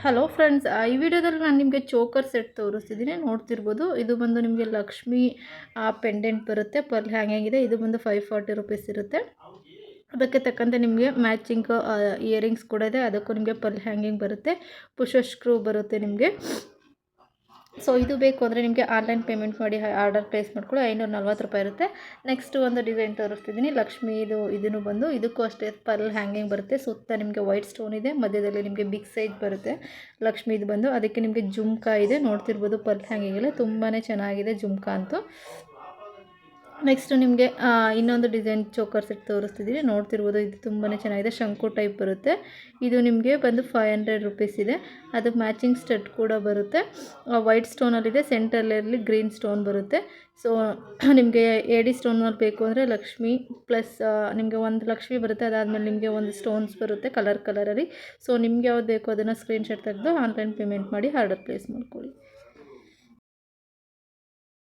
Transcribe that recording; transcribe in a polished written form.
Hello friends, ಈ ವಿಡಿಯೋದಲ್ಲಿ ನಾನು ನಿಮಗೆ ಚೋಕರ್ ಸೆಟ್ ತೋರಿಸ್ತಿದ್ದೀನಿ. ನೋಡ್ತಿರ್ಬೋದು, ಇದು ಬಂದು ನಿಮಗೆ ಲಕ್ಷ್ಮಿ ಪೆಂಡೆಂಟ್ ಬರುತ್ತೆ. ಪರ್ಲ್ ಹ್ಯಾಂಗಿಂಗ್ ಇದೆ. ಇದು ಬಂದು 540 ರುಪೀಸ್ ಇರುತ್ತೆ. ಅದಕ್ಕೆ ತಕ್ಕಂತೆ ನಿಮಗೆ ಮ್ಯಾಚಿಂಗ್ ಇಯರಿಂಗ್ಸ್ ಕೂಡ ಇದೆ. ಅದಕ್ಕೂ ನಿಮಗೆ ಪರ್ಲ್ ಹ್ಯಾಂಗಿಂಗ್ ಬರುತ್ತೆ. ಪುಷ್ ಸ್ಕ್ರೂ ಬರುತ್ತೆ ನಿಮಗೆ. ಸೊ ಇದು ಬೇಕು ಅಂದರೆ ನಿಮಗೆ ಆನ್ಲೈನ್ ಪೇಮೆಂಟ್ ಮಾಡಿ ಆರ್ಡರ್ ಪ್ಲೇಸ್ ಮಾಡ್ಕೊಳ್ಳಿ. 540 ರೂಪಾಯಿ ಇರುತ್ತೆ. ನೆಕ್ಸ್ಟ್ ಒಂದು ಡಿಸೈನ್ ತೋರಿಸ್ತಿದ್ದೀನಿ. ಲಕ್ಷ್ಮಿ ಇದನ್ನು ಬಂದು ಇದಕ್ಕೂ ಅಷ್ಟೇ ಪರ್ಲ್ ಹ್ಯಾಂಗಿಂಗ್ ಬರುತ್ತೆ. ಸುತ್ತ ನಿಮಗೆ ವೈಟ್ ಸ್ಟೋನ್ ಇದೆ. ಮಧ್ಯದಲ್ಲಿ ನಿಮಗೆ ಬಿಗ್ ಸೈಜ್ ಬರುತ್ತೆ ಲಕ್ಷ್ಮಿ ಇದು ಬಂದು. ಅದಕ್ಕೆ ನಿಮಗೆ ಜುಮ್ಕಾ ಇದೆ. ನೋಡ್ತಿರ್ಬೋದು ಪರ್ಲ್ ಹ್ಯಾಂಗಿಂಗಲ್ಲಿ ತುಂಬಾ ಚೆನ್ನಾಗಿದೆ ಜುಮ್ಕಾ ಅಂತೂ. ನೆಕ್ಸ್ಟ್ ನಿಮಗೆ ಇನ್ನೊಂದು ಡಿಸೈನ್ ಚೋಕರ್ ಸೆಟ್ ತೋರಿಸ್ತಿದ್ದೀನಿ. ನೋಡ್ತಿರ್ಬೋದು, ಇದು ತುಂಬಾ ಚೆನ್ನಾಗಿದೆ. ಶಂಕು ಟೈಪ್ ಬರುತ್ತೆ. ಇದು ನಿಮಗೆ ಬಂದು 500 ರುಪೀಸ್ ಇದೆ. ಅದಕ್ಕೆ ಮ್ಯಾಚಿಂಗ್ ಸ್ಟಡ್ ಕೂಡ ಬರುತ್ತೆ. ವೈಟ್ ಸ್ಟೋನಲ್ಲಿದೆ. ಸೆಂಟ್ರಲ್ಲಿ ಗ್ರೀನ್ ಸ್ಟೋನ್ ಬರುತ್ತೆ. ಸೊ ನಿಮಗೆ ಎಡಿ ಸ್ಟೋನಲ್ಲಿ ಬೇಕು ಅಂದರೆ ಲಕ್ಷ್ಮಿ ಪ್ಲಸ್ ನಿಮಗೆ ಒಂದು ಲಕ್ಷ್ಮಿ ಬರುತ್ತೆ. ಅದಾದಮೇಲೆ ನಿಮಗೆ ಒಂದು ಸ್ಟೋನ್ಸ್ ಬರುತ್ತೆ ಕಲರಲ್ಲಿ. ಸೊ ನಿಮ್ಗೆ ಯಾವ್ದು ಬೇಕೋ ಅದನ್ನು ಸ್ಕ್ರೀನ್ಶಾಟ್ ತೆಗೆದು ಆನ್ಲೈನ್ ಪೇಮೆಂಟ್ ಮಾಡಿ ಆರ್ಡರ್ ಪ್ಲೇಸ್ ಮಾಡ್ಕೊಳ್ಳಿ.